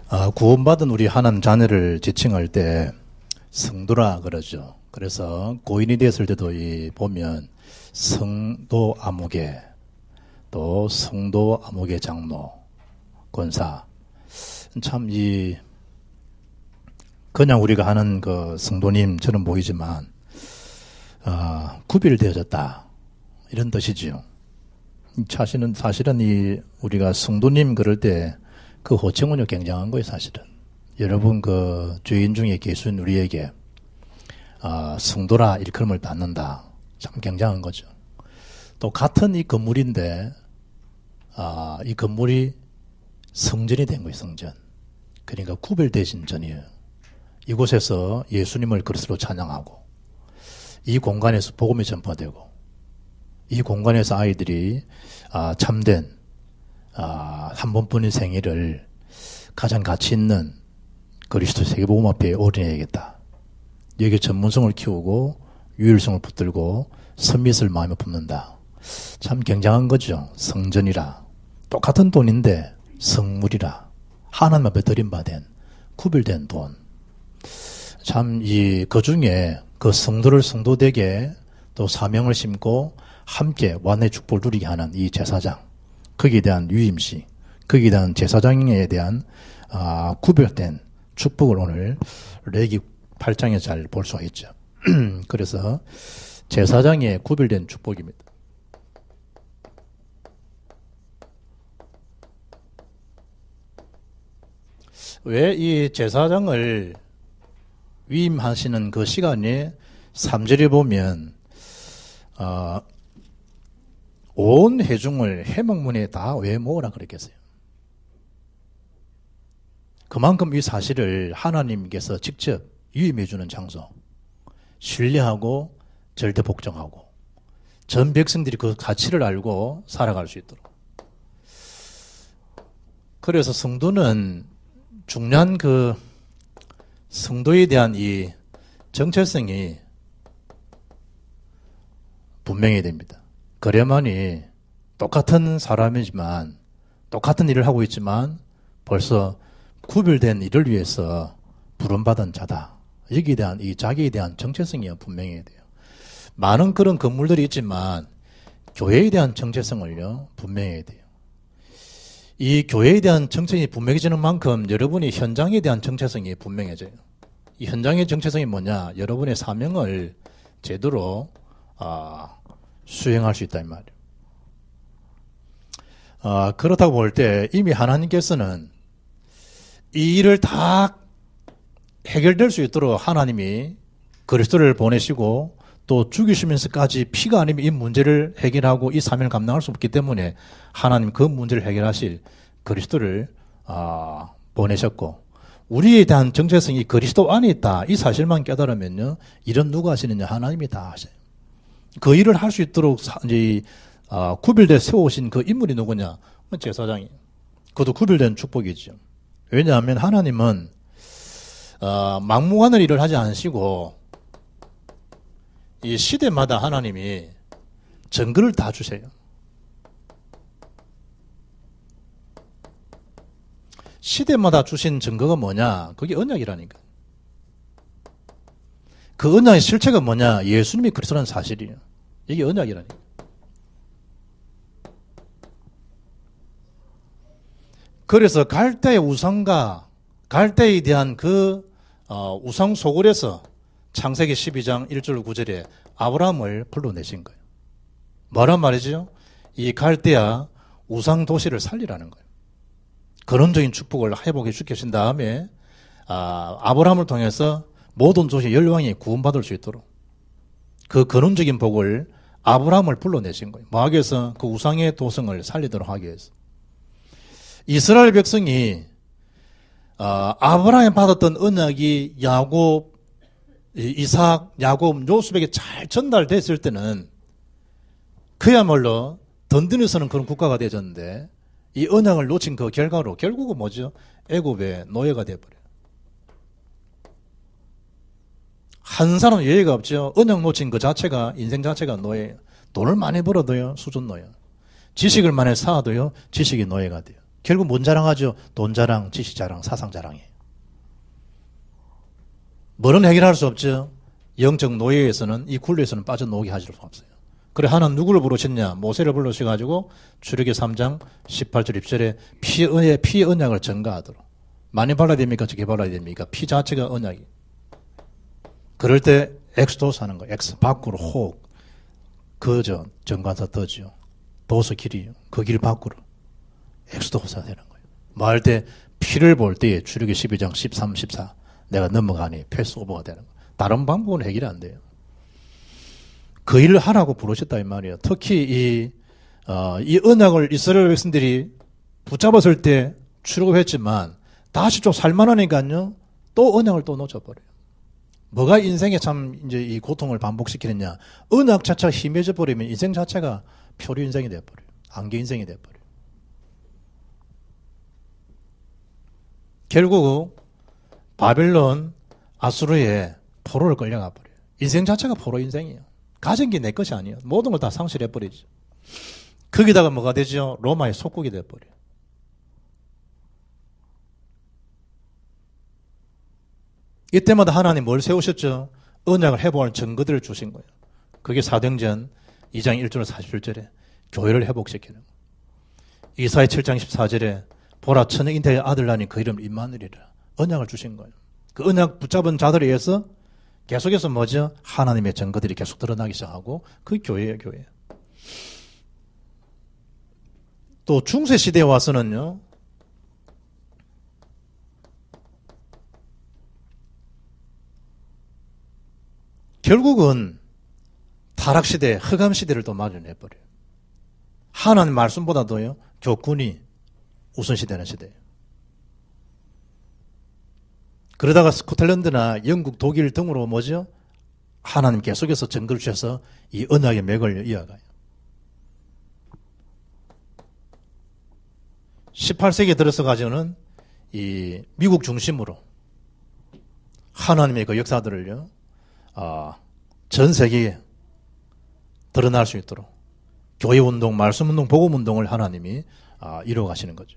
구원받은 우리 하나님 자녀를 지칭할 때 성도라 그러죠. 그래서 고인이 됐을 때도 보면 성도 아무개, 또 성도 아무개 장로, 권사. 참 그냥 우리가 하는 그 성도님처럼 보이지만 구별되어졌다 이런 뜻이지요. 사실은 우리가 성도님 그럴 때 그 호칭은요 굉장한 거예요. 사실은 여러분 그 죄인 중에 계신 우리에게 성도라 일컬음을 받는다. 참 굉장한 거죠. 또 같은 이 건물인데 이 건물이 성전이 된 거예요. 성전. 그러니까 구별되신 전이에요. 이곳에서 예수님을 그리스도로 찬양하고 이 공간에서 복음이 전파되고 이 공간에서 아이들이 참된 한 번뿐인 생애를 가장 가치 있는 그리스도 세계복음 앞에 올인해야겠다. 여기에 전문성을 키우고 유일성을 붙들고 선밋을 마음에 품는다. 참 굉장한 거죠. 성전이라. 똑같은 돈인데 성물이라. 하나님 앞에 드림받은 구별된 돈. 참 그 중에 그 성도를 성도되게 또 사명을 심고 함께 완의 축복을 누리게 하는 이 제사장. 거기에 대한 유임시, 거기에 대한 제사장에 대한 구별된 축복을 오늘 레위기 8장에 잘 볼 수가 있죠. 그래서 제사장의 구별된 축복입니다. 왜 이 제사장을 위임하시는 그 시간에 3절에 보면 온 회중을 회막문에 다 왜 모으라 그랬겠어요. 그만큼 이 사실을 하나님께서 직접 유임해 주는 장소, 신뢰하고 절대 복종하고 전 백성들이 그 가치를 알고 살아갈 수 있도록. 그래서 성도는 중요한 그 성도에 대한 이 정체성이 분명해야 됩니다. 그래야만이 똑같은 사람이지만 똑같은 일을 하고 있지만 벌써 구별된 일을 위해서 부름받은 자다. 여기에 대한 이 자기에 대한 정체성이 분명해야 돼요. 많은 그런 건물들이 있지만 교회에 대한 정체성을요 분명해야 돼요. 이 교회에 대한 정체성이 분명해지는 만큼 여러분이 현장에 대한 정체성이 분명해져요. 이 현장의 정체성이 뭐냐? 여러분의 사명을 제대로 수행할 수 있다 이 말이에요. 그렇다고 볼 때 이미 하나님께서는 이 일을 다 해결될 수 있도록 하나님이 그리스도를 보내시고 또 죽이시면서까지 피가 아니면 이 문제를 해결하고 이 사명을 감당할 수 없기 때문에 하나님 그 문제를 해결하실 그리스도를 보내셨고 우리에 대한 정체성이 그리스도 안에 있다. 이 사실만 깨달으면요. 일은 누가 하시느냐? 하나님이 다 하셔요. 그 일을 할 수 있도록 구별돼 세우신 그 인물이 누구냐? 제사장이에요. 그것도 구별된 축복이죠. 왜냐하면 하나님은 막무가내 일을 하지 않으시고 이 시대마다 하나님이 증거를 다 주세요. 시대마다 주신 증거가 뭐냐? 그게 언약이라니까. 그 언약의 실체가 뭐냐? 예수님이 그리스도라는 사실이에요. 이게 언약이라니까. 그래서 갈대의 우상과 갈대에 대한 그 우상 소굴에서 창세기 12장 1절 9절에 아브라함을 불러내신 거예요. 뭐란 말이죠? 이 갈대아 우상 도시를 살리라는 거예요. 근원적인 축복을 회복해 주신 다음에 아브라함을 통해서 모든 도시 열왕이 구원받을 수 있도록 그 근원적인 복을 아브라함을 불러내신 거예요. 뭐 하기 위해서? 그 우상의 도성을 살리도록 하기 위해서. 이스라엘 백성이 아브라함이 받았던 언약이 야곱, 이삭, 야곱, 요셉에게 잘 전달됐을 때는 그야말로 던든에서는 그런 국가가 되어졌는데 이 언약을 놓친 그 결과로 결국은 뭐죠? 애굽의 노예가 되어버려요. 한 사람 예외가 없죠. 언약 놓친 그 자체가 인생 자체가 노예예요. 돈을 많이 벌어도요 수준 노예. 지식을 많이 쌓아도요 지식이 노예가 돼요. 결국 뭔 자랑하죠? 돈 자랑, 지식 자랑, 사상 자랑이에요. 뭐는 해결할 수 없죠. 영적 노예에서는, 이 굴레에서는 빠져나오게 하실 수 없어요. 그래, 하나님 누구를 부르셨냐? 모세를 불러셔가지고 출애기 3장 18절 20절에 피의 언약을 전가하도록. 많이 발라야 됩니까? 적게 발라야 됩니까? 피 자체가 언약이. 그럴 때 엑스도스 하는 거예요. 엑스 밖으로 혹. 그저 정관사 더지요. 도서 길이요. 그 길 밖으로. 엑스도스 되는 거예요. 뭐 할 때 피를 볼 때에 출애기 12장 13, 14 내가 넘어가니 패스오버가 되는 거예요. 다른 방법은 해결이 안 돼요. 그 일을 하라고 부르셨다 이 말이에요. 특히 이 언약을 이스라엘 백성들이 붙잡았을 때 출애굽했지만 다시 좀 살만하니까요. 또 언약을 또 놓쳐버려요. 뭐가 인생에 참 이제 이 고통을 반복시키느냐. 언약 자체가 희미해져 버리면 인생 자체가 표류 인생이 돼버려요. 안개 인생이 돼버려요. 결국 바벨론 아수르에 포로를 끌려가 버려요. 인생 자체가 포로 인생이에요. 가진 게 내 것이 아니에요. 모든 걸 다 상실해버리죠. 거기다가 뭐가 되죠? 로마의 속국이 돼버려요. 이때마다 하나님 뭘 세우셨죠? 언약을 회복할 증거들을 주신 거예요. 그게 사도행전 2장 1절 47절에 교회를 회복시키는 거예요. 이사야 7장 14절에 보라 천의 인태의 아들 나니 그 이름 임마누엘이라. 언약을 주신 거예요. 그 언약 붙잡은 자들에 의해서 계속해서 뭐죠? 하나님의 증거들이 계속 드러나기 시작하고 그 교회예요, 교회. 또 중세 시대에 와서는요. 결국은 타락시대, 흑암시대를 또 마련해버려요. 하나님 말씀보다도요. 교군이 우선시되는 시대예요. 그러다가 스코틀랜드나 영국, 독일 등으로 뭐죠? 하나님 계속해서 증거를 주셔서 이 언약의 맥을 이어가요. 18세기에 들어서가지고는 이 미국 중심으로 하나님의 그 역사들을요, 전 세계에 드러날 수 있도록 교회운동, 말씀운동, 복음운동을 하나님이 이루어가시는 거죠.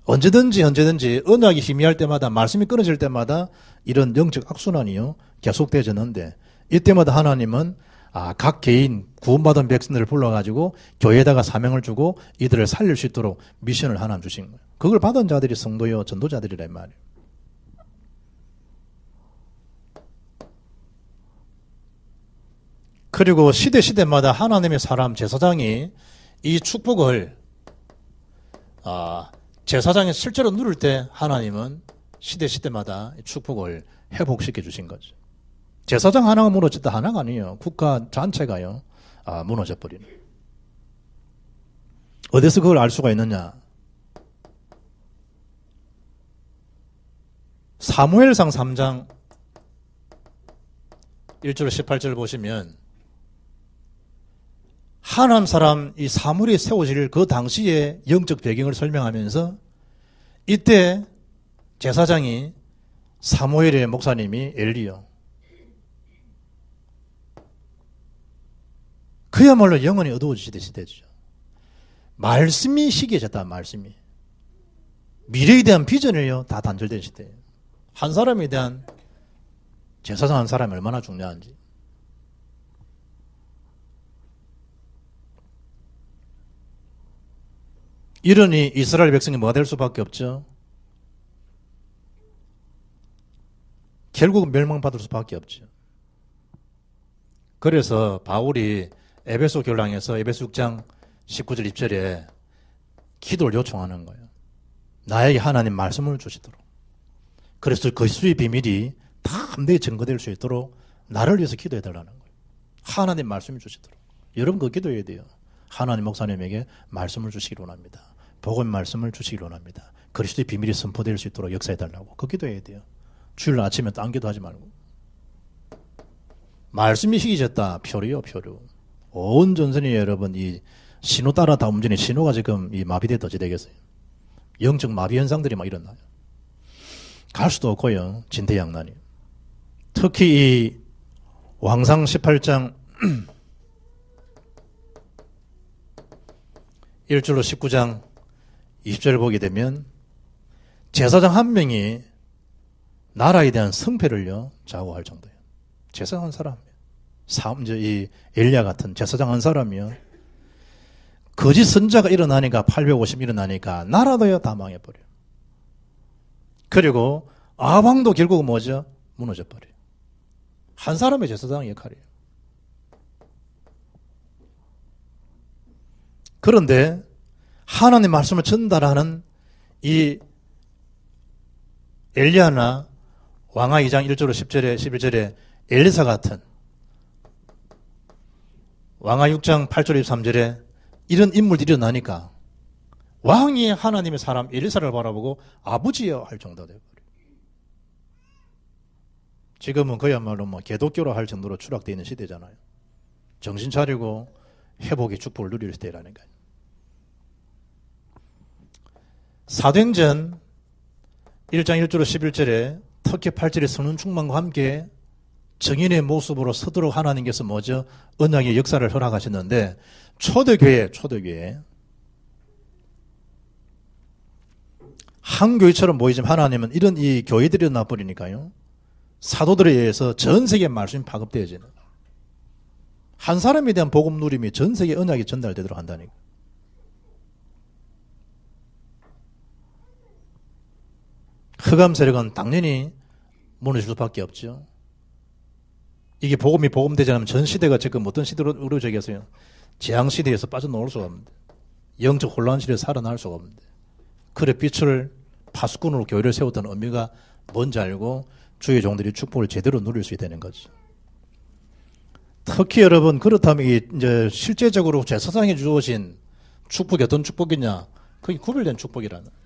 언제든지 언약이 희미할 때마다 말씀이 끊어질 때마다 이런 영적 악순환이요 계속되어졌는데 이때마다 하나님은 각 개인 구원받은 백성들을 불러가지고 교회에다가 사명을 주고 이들을 살릴 수 있도록 미션을 하나님 주신 거예요. 그걸 받은 자들이 성도요 전도자들이란 말이에요. 그리고 시대마다 하나님의 사람 제사장이 이 축복을 제사장이 실제로 누릴 때 하나님은 시대마다 축복을 회복시켜 주신 거죠. 제사장 하나가 무너졌다 하나가 아니에요. 국가 전체가요 무너져 버리는. 어디서 그걸 알 수가 있느냐? 사무엘상 3장 1절 18절 보시면 하나님 사람 이 사무엘이 세워질 그 당시의 영적 배경을 설명하면서 이때 제사장이 사무엘의 목사님이 엘리요. 그야말로 영혼이 어두워지던 시대죠. 말씀이 시기해졌다. 말씀이. 미래에 대한 비전이요 다 단절된 시대예요. 한 사람에 대한 제사장 한 사람이 얼마나 중요한지. 이러니 이스라엘 백성이 뭐가 될 수밖에 없죠? 결국은 멸망받을 수밖에 없죠. 그래서 바울이 에베소 교회에서 에베소 6장 19절 20절에 기도를 요청하는 거예요. 나에게 하나님 말씀을 주시도록. 그래서 그리스도의 비밀이 다 함대에 증거될 수 있도록 나를 위해서 기도해달라는 거예요. 하나님 말씀을 주시도록. 여러분 그거 기도해야 돼요. 하나님 목사님에게 말씀을 주시기 원합니다. 복음의 말씀을 주시기 원합니다. 그리스도의 비밀이 선포될 수 있도록 역사해달라고. 그거 기도해야 돼요. 주일 아침에 딴 기도하지 말고. 말씀이 희귀졌다. 표류요, 표류. 온 전선이 여러분 이 신호 따라 다 움직이는 신호가 지금 이 마비돼 어찌 되겠어요? 영적 마비 현상들이 막 일어나요. 갈 수도 없고요. 진퇴양난이. 특히 이 왕상 18장 1절로 19장 20절을 보게 되면 제사장 한 명이 나라에 대한 승패를요 좌우할 정도예요. 제사장 한 사람, 이 엘리야 같은 제사장 한 사람이요. 거짓 선자가 일어나니까 850 일어나니까 나라도요 다 망해버려요. 그리고 아방도 결국은 뭐죠? 무너져버려요. 한 사람의 제사장 역할이에요. 그런데 하나님의 말씀을 전달하는 이 엘리야나 왕하 2장 1절로 10절에 11절에 엘리사 같은 왕하 6장 8절 23절에 이런 인물들이 일어나니까 왕이 하나님의 사람 엘리사를 바라보고 아버지여 할 정도가 되어버려요. 지금은 그야말로 뭐 개독교로 할 정도로 추락되어 있는 시대잖아요. 정신 차리고 회복의 축복을 누릴 때라니까요. 사도행전 1장 1절로 11절에 특히 8절의 성령 충만과 함께 정인의 모습으로 서도록 하나님께서 뭐죠? 언약의 역사를 허락하셨는데 초대교회 한 교회처럼 보이지만 하나님은 이런 이 교회들이 나버리니까요. 사도들에 의해서 전 세계에 말씀이 파급되어지는 한 사람에 대한 복음 누림이 전 세계 언약이 전달되도록 한다니까. 흑암 세력은 당연히 무너질 수밖에 없죠. 이게 복음이 복음되지 않으면 전 시대가 지금 어떤 시대로 이루어지겠어요? 재앙시대에서 빠져나올 수가 없는데, 영적 혼란 시대에서 살아날 수가 없는데, 그래 빛을 파수꾼으로 교회를 세웠던 의미가 뭔지 알고 주의 종들이 축복을 제대로 누릴 수 있다는 거죠. 특히 여러분 그렇다면 이제 실제적으로 제사장이 주어진 축복이 어떤 축복이냐? 그게 구별된 축복이라는.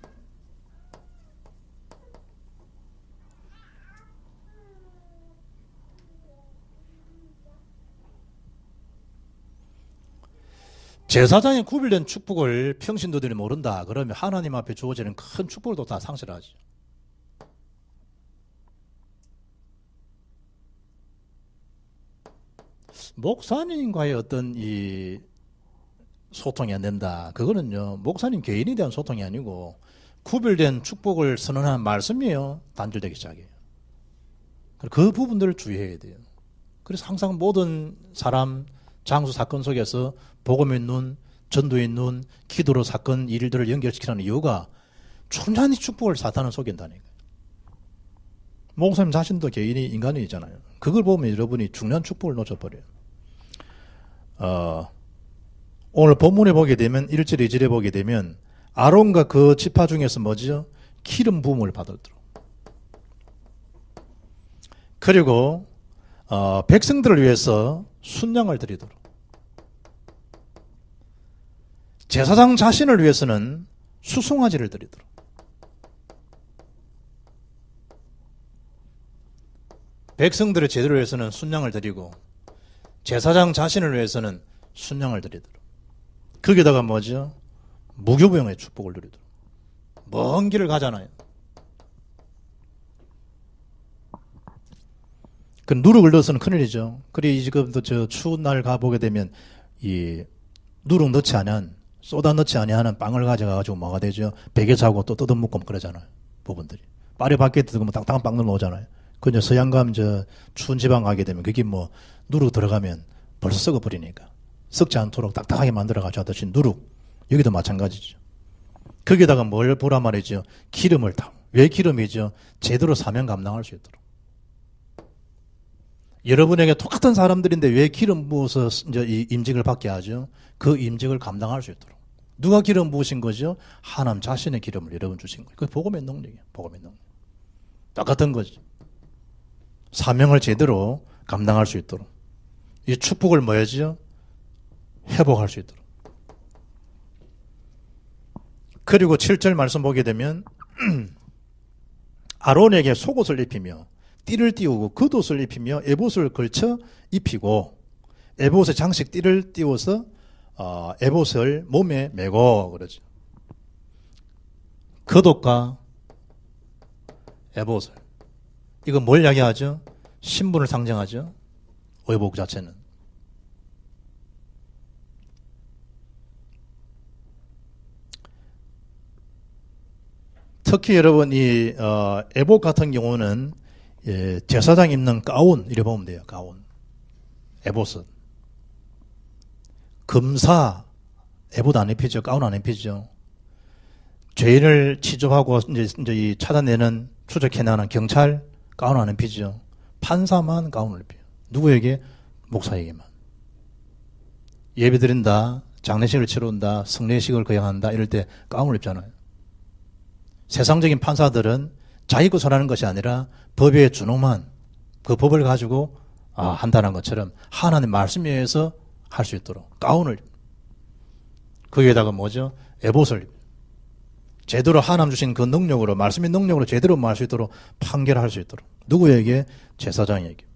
제사장의 구별된 축복을 평신도들이 모른다. 그러면 하나님 앞에 주어지는 큰 축복을 다 상실하죠. 목사님과의 어떤 이 소통이 안 된다. 그거는요, 목사님 개인에 대한 소통이 아니고 구별된 축복을 선언하는 말씀이에요. 단절되기 시작해요. 그 부분들을 주의해야 돼요. 그래서 항상 모든 사람, 장수 사건 속에서 복음의 눈, 전도의 눈, 기도로 사건 일들을 연결시키는 이유가 충분히 축복을 사탄은 속인다니까요. 목사님 자신도 개인이 인간이잖아요. 그걸 보면 여러분이 중요한 축복을 놓쳐버려요. 오늘 본문에 보게 되면 1절 2절에 보게 되면 아론과 그 지파 중에서 뭐죠? 기름 부음을 받았도록. 그리고 백성들을 위해서 순양을 드리도록. 제사장 자신을 위해서는 수송아지를 드리도록. 백성들의 제도를 위해서는 순양을 드리고 제사장 자신을 위해서는 순양을 드리도록. 거기다가 뭐죠? 무교부양의 축복을 누리도록. 먼 길을 가잖아요. 그 누룩을 넣어서는 큰일이죠. 그래 지금도 저 추운 날 가보게 되면 이 누룩 넣지 않은 쏟아 넣지 아니하는 빵을 가져가지고 뭐가 되죠? 베개 자고 또 뜯어먹고 그러잖아요. 부분들이. 파리 밖에 뜯으면 딱딱한 빵들 나오잖아요. 그 이제 서양감 저 추운 지방 가게 되면 그게 뭐 누룩 들어가면 벌써 썩어버리니까 썩지 않도록 딱딱하게 만들어가지고 하듯이 누룩 여기도 마찬가지죠. 거기다가 뭘 보라 말이죠? 기름을 타. 왜 기름이죠? 제대로 사명 감당할 수 있도록. 여러분에게 똑같은 사람들인데 왜 기름 부어서 이제 이 임직을 받게 하죠? 그 임직을 감당할 수 있도록. 누가 기름 부으신 거죠? 하나님 자신의 기름을 여러분 주신 거예요. 그게 복음의 능력이에요. 복음의 능력. 똑같은 거죠. 사명을 제대로 감당할 수 있도록. 이 축복을 뭐 해야죠? 회복할 수 있도록. 그리고 7절 말씀 보게 되면 아론에게 속옷을 입히며 띠를 띄우고 겉옷을 입히며 에봇을 걸쳐 입히고 에봇의 장식 띠를 띄워서 에봇을 몸에 메고 그러죠. 겉옷과 에봇을. 이거 뭘 이야기하죠? 신분을 상징하죠. 의복 자체는. 특히 여러분 애복 같은 경우는 제사장 입는 가운 이래 보면 돼요. 가운. 에봇은. 검사 에봇 안 입히죠. 가운 안 입히죠. 죄인을 취조하고 이제 찾아내는 추적해내는 경찰 가운 안 입히죠. 판사만 가운을 입혀요. 누구에게? 목사에게만. 예배드린다, 장례식을 치른다, 성례식을 거행한다 이럴 때 가운을 입잖아요. 세상적인 판사들은 자기 것을 하는 것이 아니라 법에 준엄한 그 법을 가지고 한다는 것처럼 하나님 말씀에 의해서 할 수 있도록 가운을 거기에다가 뭐죠? 에봇을 제대로 하나님 주신 그 능력으로 말씀의 능력으로 제대로 말할 수 있도록 판결할 수 있도록 누구에게? 제사장에게.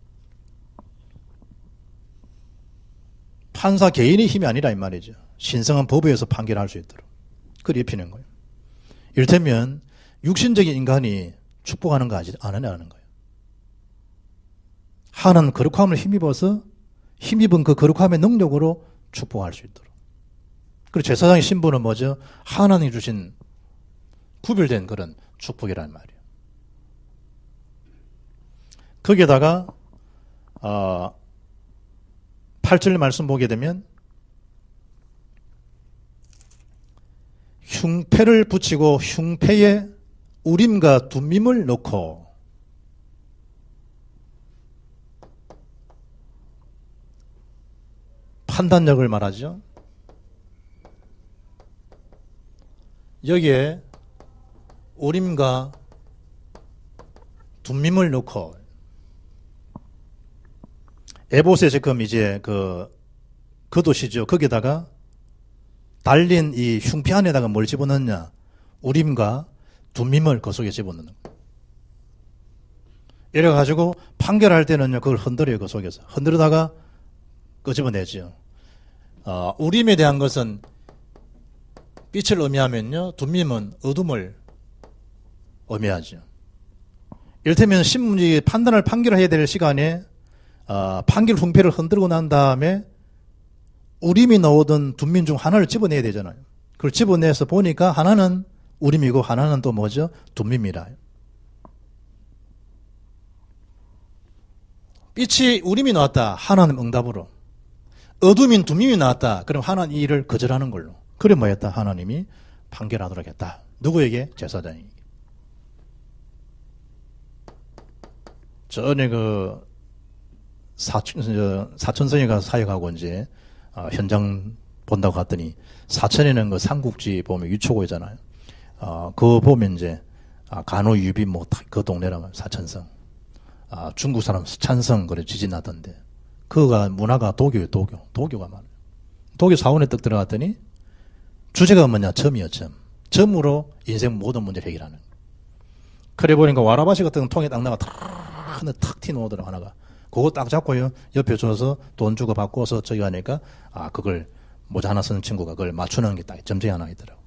판사 개인의 힘이 아니라 이 말이죠. 신성한 법에 의해서 판결할 수 있도록 그걸 입히는 거예요. 이를테면 육신적인 인간이 축복하는 거 안 하는 거예요. 하나는 거룩함을 힘입은 그 거룩함의 능력으로 축복할 수 있도록. 그리고 제사장의 신분은 뭐죠? 하나님이 주신 구별된 그런 축복이란 말이에요. 거기에다가 8절 말씀 보게 되면 흉패를 붙이고 흉패에 우림과 둠밈을 넣고 판단력을 말하죠. 여기에 우림과 둠밈을 넣고 에봇에 지금 이제 겉옷이죠. 거기다가 달린 이 흉패 안에다가 뭘 집어넣느냐? 우림과 둠밈을 그 속에 집어넣는 거예요. 이래가지고 판결할 때는요, 그걸 흔들어요, 그 속에서. 흔들다가 끄집어내죠. 우림에 대한 것은 빛을 의미하면요, 둠밈은 어둠을 의미하죠. 이를테면 신문이 판결을 해야 될 시간에 판결 흉패를 흔들고 난 다음에 우림이 나오던 둠밈 중 하나를 집어내야 되잖아요. 그걸 집어내서 보니까 하나는 우림이고 하나는 또 뭐죠? 둠밈이라. 빛이 우림이 나왔다. 하나는 응답으로. 어둠인 둠밈이 나왔다. 그럼 하나는 이 일을 거절하는 걸로. 그래 뭐였다? 하나님이 판결하도록 했다. 누구에게? 제사장에게. 전에 사천성에 가서 사역하고 이제 현장 본다고 갔더니 사천에는 그 삼국지 보면 유초고잖아요. 그거 보면 이제 간호유비 그 동네라면 사천성. 중국 사람 스촨성 그래 지진 나던데. 그거가 문화가 도교예요. 도교가 많아요. 도교 사원에 딱 들어갔더니 주제가 뭐냐? 점이요, 점. 점으로 인생 모든 문제를 해결하는. 그래 보니까 와라바시 같은 통에 딱 나가 탁 튀어나오더라고 하나가. 그거 딱 잡고요. 옆에 줘서 돈 주고 바꿔서 저기 하니까 그걸 모자 하나 쓰는 친구가 그걸 맞추는 게 딱 점쟁이 하나 있더라고.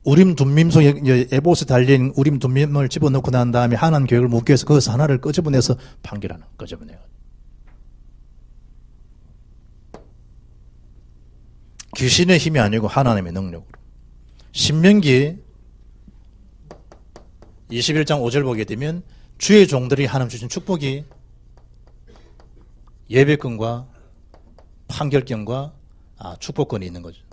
우림 둠밈 속에 에봇에 달린 우림 둠밈을 집어넣고 난 다음에 하나님 계획을 묻기 위해서 거기서 하나를 끄집어내서 판결하는. 끄집어내요. 귀신의 힘이 아니고 하나님의 능력으로. 신명기 21장 5절 보게 되면 주의 종들이 하나님 주신 축복이 예배권과 판결권과 축복권이 있는 거죠.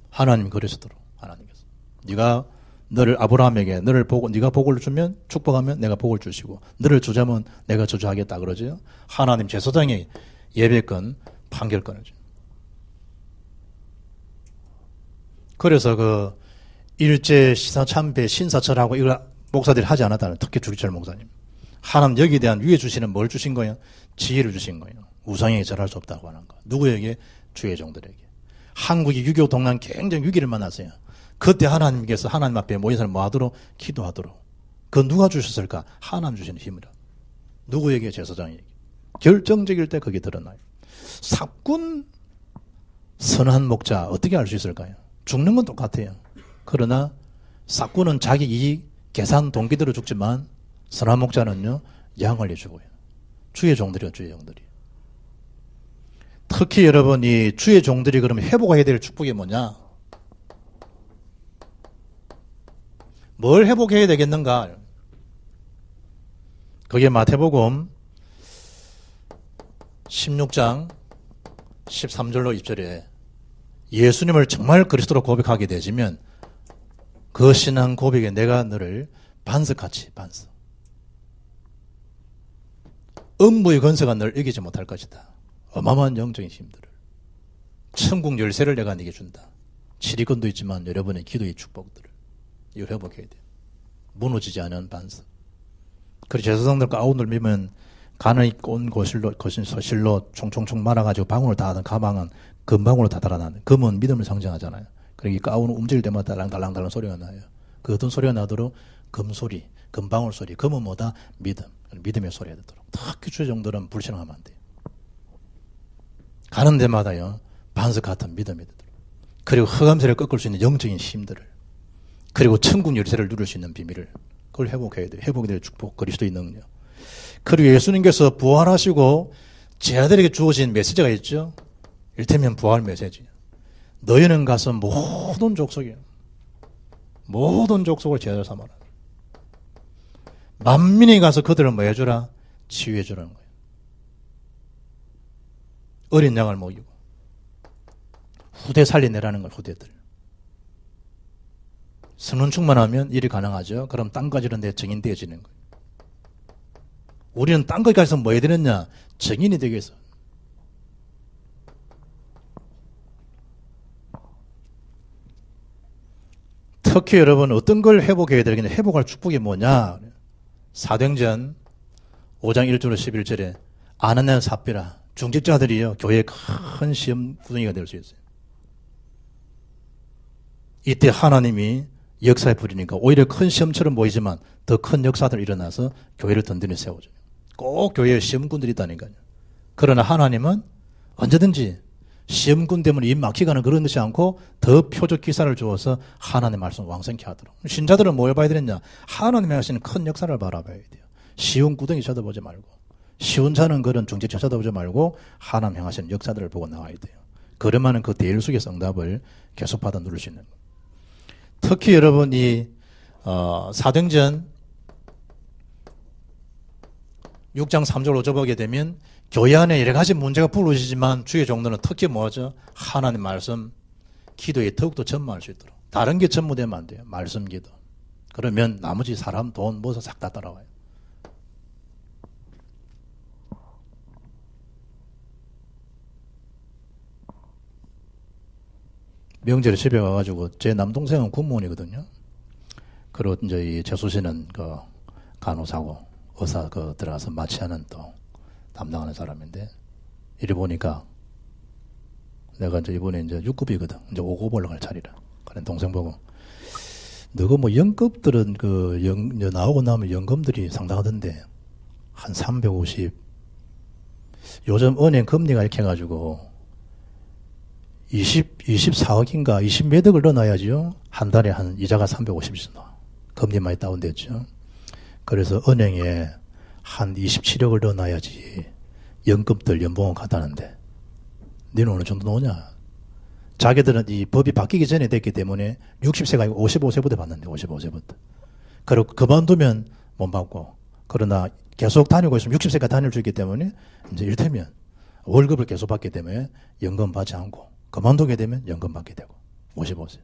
하나님이 그러시도록 하나님께서 네가 너를 아브라함에게 너를 보고 네가 복을 주면 축복하면 내가 복을 주시고 너를 저주하면 내가 저주하겠다 그러죠. 하나님 제사장의 예배권, 판결권을 줘. 그래서 일제 시사참배 신사철하고 이걸 목사들이 하지 않았다는 특히 주기철 목사님. 하나님 여기에 대한 위에 주시는 뭘 주신 거예요? 지혜를 주신 거예요. 우상에게 절할 수 없다고 하는 거. 누구에게? 주의 종들에게. 한국이 6.25 동란 굉장히 위기를 만났어요. 그때 하나님께서 하나님 앞에 모인 사람 뭐 하도록? 기도하도록. 그 누가 주셨을까? 하나님 주시는 힘이라. 누구에게? 제사장에게. 결정적일 때 그게 드러나요. 사꾼 선한 목자 어떻게 알 수 있을까요? 죽는 건 똑같아요. 그러나 사꾼은 자기 이익 계산 동기대로 죽지만 선한 목자는요 양을 내주고요. 주의 종들이요, 주의 종들이. 특히 여러분 이 주의 종들이 그러면 회복해야 될 축복이 뭐냐? 뭘 회복해야 되겠는가? 그게 마태복음 16장 13절로 2절에 예수님을 정말 그리스도로 고백하게 되시면 그 신앙 고백에 내가 너를 반석같이 반석. 음부의 권세가 너를 이기지 못할 것이다. 어마어마한 영적인 힘들을. 천국 열쇠를 내가 네게 준다. 지리권도 있지만 여러분의 기도의 축복들을 이걸 회복해야 돼요. 무너지지 않은 반석. 그리고 제사장들과 아우들 믿으면 간을 온 거실로 총총총 말아가지고 방울을 다 하던 가방은 금방울로 다 달아나는. 금은 믿음을 상징하잖아요. 그러니까 가운은 움직일 때마다 달랑달랑달랑 소리가 나요. 그 어떤 소리가 나도록 금소리, 금방울 소리. 금은 뭐다? 믿음. 믿음의 소리가 되도록. 특히 주정들은 불신하면 안 돼요. 가는 데마다요. 반석 같은 믿음이 되도록. 그리고 흑암세를 꺾을 수 있는 영적인 힘들을. 그리고 천국 열쇠를 누릴 수 있는 비밀을. 그걸 회복해야 돼요. 회복이 될 축복, 그리스도의 능력. 그리고 예수님께서 부활하시고 제자들에게 주어진 메시지가 있죠. 일테면 부활 메시지. 너희는 가서 모든 족속이에요. 모든 족속을 제자로 삼아라. 만민이 가서 그들을 뭐 해주라? 치유해주라는 거예요. 어린 양을 먹이고 후대 살려내라는 걸 후대들. 성령 충만하면 일이 가능하죠. 그럼 땅까지 이런 데 증인되어지는 거예요. 우리는 땅까지 가서 뭐 해야 되느냐? 증인이 되기 위해서. 특히 여러분 어떤 걸 회복해야 되겠냐? 회복할 축복이 뭐냐? 사도행전 5장 1절로 11절에 아나니아 삽비라 중직자들이요 교회의 큰 시험 구덩이가 될 수 있어요. 이때 하나님이 역사에 부리니까 오히려 큰 시험처럼 보이지만 더 큰 역사들 일어나서 교회를 든든히 세워줘요. 꼭 교회에 시험꾼들이 있다니까요. 그러나 하나님은 언제든지 시험꾼 때문에 입 막히가는 그런 것이 않고 더 표적 기사를 주어서 하나님의 말씀을 왕성케 하도록. 신자들은 뭘 봐야 되느냐? 하나님이 하시는 큰 역사를 바라봐야 돼요. 쉬운 구덩이 쳐다보지 말고 쉬운 자는 그런 중직자 쳐다보지 말고 하나님 행하시는 역사들을 보고 나와야 돼요. 그러면 그 대일 속에서 응답을 계속 받아 누릴 수 있는 거예요. 특히 여러분이 사도행전 6장 3절 5절 보게 되면 교회 안에 여러 가지 문제가 불러지지만 주의 종로는 특히 뭐죠? 하나님 말씀, 기도에 더욱더 전무할 수 있도록. 다른 게 전무되면 안 돼요. 말씀 기도. 그러면 나머지 사람, 돈, 뭐서 싹 다 따라와요. 명절에 집에 가가지고 제 남동생은 군무원이거든요. 그리고 이제 이 재수씨는 그 간호사고 의사 들어가서 마취하는 또 담당하는 사람인데 이리 보니까 내가 이제 이번에 이제 6급이거든. 이제 5급 올라갈 차리라. 그런 동생 보고 너가 뭐 연급들은 나오고 나면 연금들이 상당하던데 한 350. 요즘 은행 금리가 이렇게 해가지고 24억인가 20몇 억을 넣어놔야지요. 한 달에 한 이자가 350씩 나와. 금리 많이 다운됐죠. 그래서 은행에 한 27억을 넣어놔야지 연금들 연봉은 가다는데 너는 어느 정도 넣으냐? 자기들은 이 법이 바뀌기 전에 됐기 때문에 60세가 아니고 55세부터 받는데 55세부터. 그리고 그만두면 못 받고 그러나 계속 다니고 있으면 60세까지 다닐 수 있기 때문에 이제 이를테면 월급을 계속 받기 때문에 연금 받지 않고 그만두게 되면 연금 받게 되고 55세.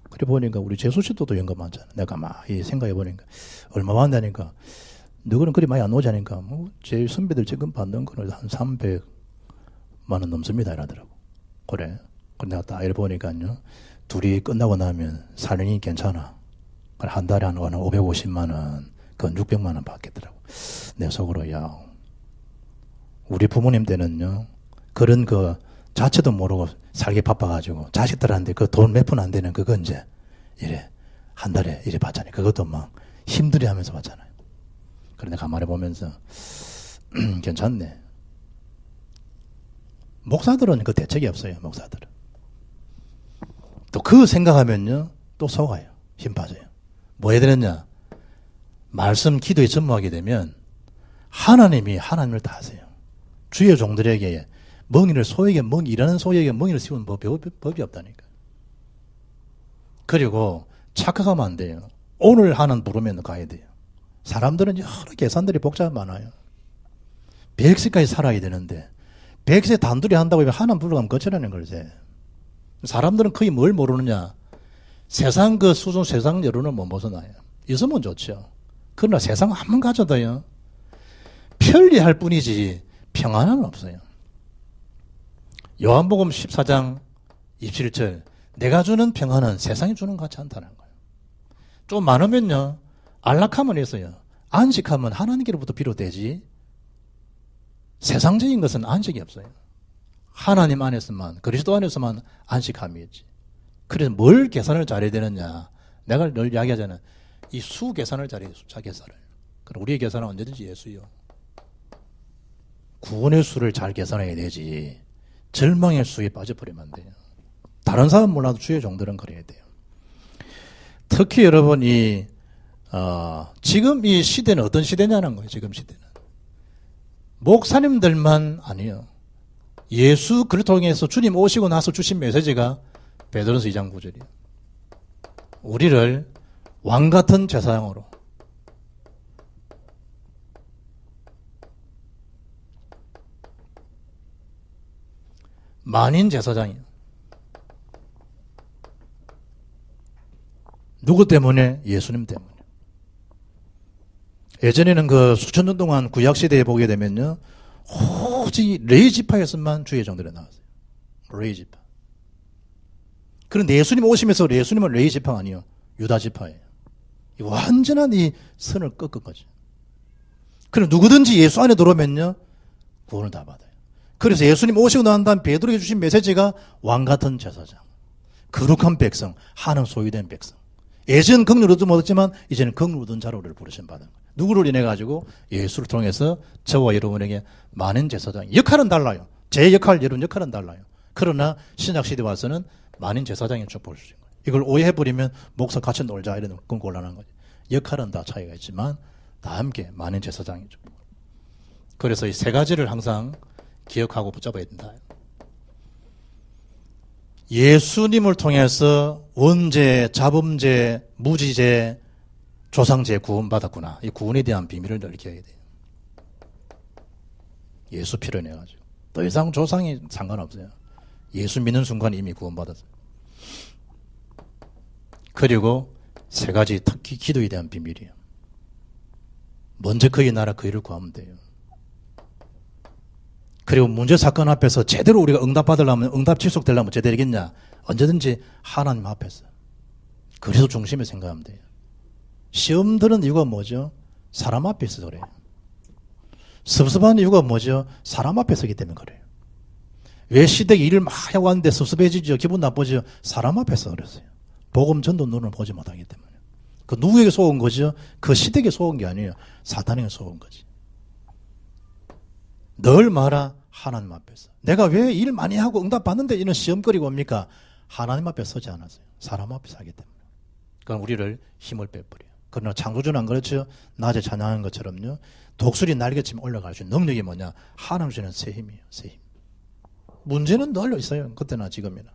그래 보니까 우리 재수씨도 연금 많잖아. 내가 막 생각해 보니까 얼마 받는다니까 너희는 그리 많이 안 오자니까 뭐 제 선배들 지금 받는 거는 한 300만 원 넘습니다 이러더라고. 그래. 그래 내가 딱 이래 보니까요. 둘이 끝나고 나면 사령이 괜찮아. 그래 한 달에 한 550만 원, 그건 600만 원 받겠더라고. 내 속으로 야 우리 부모님 때는요. 그런 자체도 모르고 살기 바빠가지고 자식들한테 그 돈 몇 푼 안 되는 그거 이제 이래 한 달에 이래 받잖아요. 그것도 막 힘들이 하면서 받잖아요. 그런데 가만히 보면서 괜찮네. 목사들은 그 대책이 없어요. 목사들은 또 그 생각하면요 또 속아요. 힘 빠져요. 뭐 해야 되느냐? 말씀 기도에 전무하게 되면 하나님이 하나님을 다 하세요. 주의 종들에게 멍이를 일하는 소에게 멍이를 씌우는 법이 없다니까. 그리고 착각하면 안 돼요. 오늘 하는 부르면 가야 돼요. 사람들은 여러 계산들이 복잡 많아요. 100세까지 살아야 되는데 100세 단둘이 한다고 하면 하나님 부르면 거쳐라는 걸세. 사람들은 거의 뭘 모르느냐. 세상 그 수준 세상 여론은 못 벗어나요. 있으면 좋죠. 그러나 세상 한번 가져도요. 편리할 뿐이지 평안은 없어요. 요한복음 14장 27절 내가 주는 평안은 세상이 주는 것 같지 않다는 거예요. 좀 많으면요. 안락함은 있어요. 안식함은 하나님께로부터 비롯되지 세상적인 것은 안식이 없어요. 하나님 안에서만 그리스도 안에서만 안식함이 있지. 그래서 뭘 계산을 잘해야 되느냐. 내가 늘 이야기하잖아요. 이 수 계산을 잘해야 돼요. 숫자 계산을. 그럼 우리의 계산은 언제든지 예수요. 구원의 수를 잘 계산해야 되지. 절망의 수에 빠져버리면 안 돼요. 다른 사람 몰라도 주의 종들은 그래야 돼요. 특히 여러분이 지금 이 시대는 어떤 시대냐는 거예요. 지금 시대는. 목사님들만 아니에요. 예수 그를 통해서 주님 오시고 나서 주신 메시지가 베드로서 2장 9절이에요. 우리를 왕같은 제사장으로 만인 제사장이에요. 누구 때문에? 예수님 때문에. 예전에는 그 수천 년 동안 구약시대에 보게 되면요. 오직 레위 지파에서만 주의 종들이 나왔어요. 레위 지파. 그런데 예수님 오시면서 예수님은 레위 지파가 아니에요. 유다 지파예요. 완전한 이 선을 꺾은 거죠. 그럼 누구든지 예수 안에 들어오면요. 구원을 다 받아요. 그래서 예수님 오시고 난 다음 베드로에게 주신 메시지가 왕같은 제사장. 거룩한 백성, 하나님 소유된 백성. 예전 긍휼을 얻지 못했지만 이제는 긍휼 얻은 자로 우리를 부르심 받은 거예요. 누구를 인해 가지고 예수를 통해서 저와 여러분에게 많은 제사장. 역할은 달라요. 제 역할, 여러분 역할은 달라요. 그러나 신약 시대 와서는 많은 제사장이 볼 수 있는 거예요. 이걸 오해해버리면 목사 같이 놀자 이런 건 곤란한 거죠. 역할은 다 차이가 있지만 다 함께 많은 제사장이죠. 그래서 이 세 가지를 항상 기억하고 붙잡아야 된다. 예수님을 통해서 원죄, 자범죄, 무지죄, 조상죄 구원받았구나. 이 구원에 대한 비밀을 넓혀야 돼요. 예수 피를 내가지고. 더 이상 조상이 상관없어요. 예수 믿는 순간 이미 구원받았어요. 그리고 세 가지 특히 기도에 대한 비밀이에요. 먼저 그의 나라 그의를 구하면 돼요. 그리고 문제 사건 앞에서 제대로 우리가 응답받으려면 응답 지속되려면 제대로 되겠냐? 언제든지 하나님 앞에서. 그래서 중심에 생각하면 돼요. 시험 드는 이유가 뭐죠? 사람 앞에 있어서 그래요. 섭섭한 이유가 뭐죠? 사람 앞에 서기 때문에 그래요. 왜 시댁 일을 막 하고 왔는데 섭섭해지죠? 기분 나쁘죠? 사람 앞에서 그랬어요. 복음 전도 눈을 보지 못하기 때문에. 그 누구에게 속은 거죠? 그 시댁에 속은 게 아니에요. 사탄에게 속은 거지. 늘 말아 하나님 앞에서. 내가 왜 일 많이 하고 응답 받는데 이런 시험거리가 옵니까? 하나님 앞에 서지 않았어요. 사람 앞에 서기 때문에. 그럼 우리를 힘을 빼버려요. 그러나 창조주는 안 그렇죠? 낮에 찬양하는 것처럼요. 독수리 날개치면 올라갈 수 있는 능력이 뭐냐? 하나님 주는 새 힘이에요. 새 힘. 문제는 늘 있어요. 그때나 지금이나.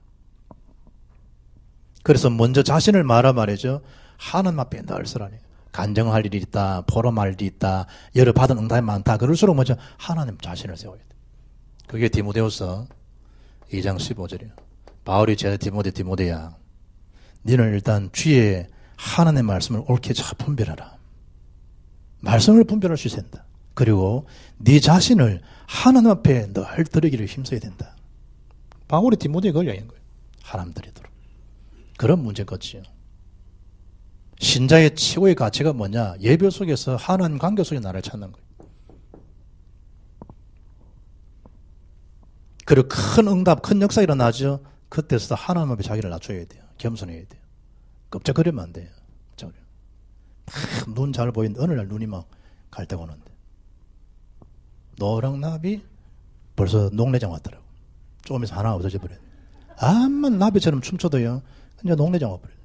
그래서 먼저 자신을 말이죠. 하나님 앞에 늘 서라니. 간증할 일이 있다. 포럼할 일이 있다. 여러 받은 응답이 많다. 그럴수록 먼저 하나님 자신을 세워야 돼. 그게 디모데후서 2장 15절이에요. 바울이 제 디모데야. 너는 일단 주의 하나님의 말씀을 옳게 잘 분별하라. 말씀을 분별할 수 있어야 된다. 그리고 네 자신을 하나님 앞에 늘 드리기를 힘써야 된다. 바울이 디모데에 그걸 얘기한 거예요. 하나님 드리도록. 그런 문제겠지요. 신자의 최고의 가치가 뭐냐? 예배 속에서 하나님 관계 속에 나를 찾는 거예요. 그리고 큰 응답, 큰 역사가 일어나죠. 그때서 하나님 앞에 자기를 낮춰야 돼요. 겸손해야 돼요. 껍적거리면 안 돼요. 눈 잘 보이는데 어느 날 눈이 막 갈 때가 오는데 노랑나비 벌써 녹내장 왔더라고. 조금 있어 하나 없어져 버려요. 암만 나비처럼 춤춰도요. 이제 녹내장 와버려요.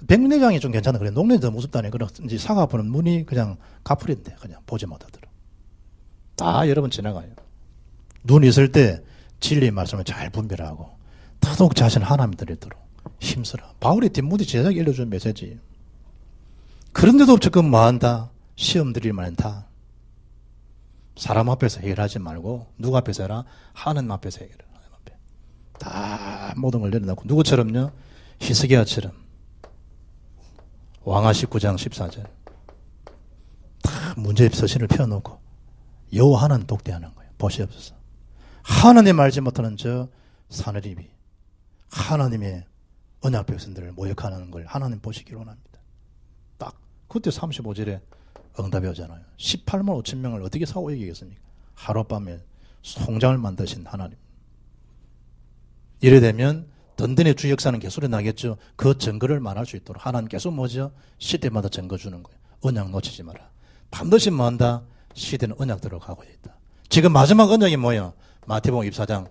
백내장이 좀 괜찮아. 그래. 녹내장이 더 무섭다네. 그럼 이제 사과 아프는 눈이 그냥 가풀인데 그냥 보지 못하더라고. 다 여러분 지나가요. 눈이 있을 때 진리의 말씀을 잘 분별하고 더더욱 자신 하나님 드리도록 힘쓰라. 바울이 디모데 제자에게 일러준 메시지. 그런데도 지금 뭐한다? 시험 드릴 말은 다 사람 앞에서 해결하지 말고 누구 앞에서 해라? 하나님 앞에서 해결해. 하나님 앞에. 다 모든 걸 내려놓고 누구처럼요? 히스기야처럼 왕하 19장 14절 다 문제의 서신을 펴놓고 여호와 하나님 독대하는 거예요. 보시옵소서. 하나님 알지 못하는 저 사내립이 하나님의 언약 백성들을 모욕하는 걸 하나님 보시기를 원합니다. 딱 그때 35절에 응답이 오잖아요. 18만 5천 명을 어떻게 사고 이기겠습니까? 하룻밤에 송장을 만드신 하나님. 이래 되면 든든히 주 역사는 계속 나겠죠. 그 증거를 말할 수 있도록 하나님 계속 뭐죠? 시대마다 증거 주는 거예요. 언약 놓치지 마라. 반드시 뭐 한다? 시대는 언약대로 가고 있다. 지금 마지막 언약이 뭐예요? 마태복음 24장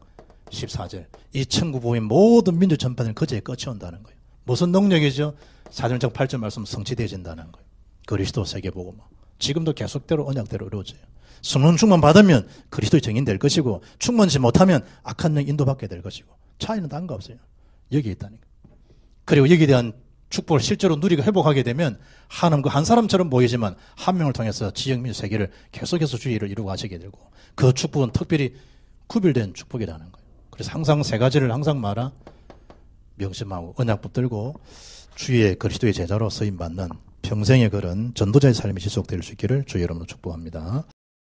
14절. 이 천국 복음의 모든 민족 전반을 그제에 끝이 온다는 거예요. 무슨 능력이죠? 사도행전 8절 말씀 성취되어진다는 거예요. 그리스도 세계복음. 지금도 계속대로 언약대로 이루어져요. 성령 충만 받으면 그리스도의 증인될 것이고 충만치 못하면 악한 영 인도받게 될 것이고 차이는 다른 거 없어요. 여기에 있다니까. 그리고 여기에 대한 축복을 실제로 누리고 회복하게 되면 하나님 그 한 사람처럼 보이지만 한 명을 통해서 지역 민족 세계를 계속해서 주의를 이루고 가시게 되고 그 축복은 특별히 구별된 축복이라는 거예요. 그래서 항상 세 가지를 항상 말아 명심하고 언약 붙들고 주의 그리스도의 제자로 쓰임받는 평생의 그런 전도자의 삶이 지속될 수 있기를 주의 이름으로 축복합니다.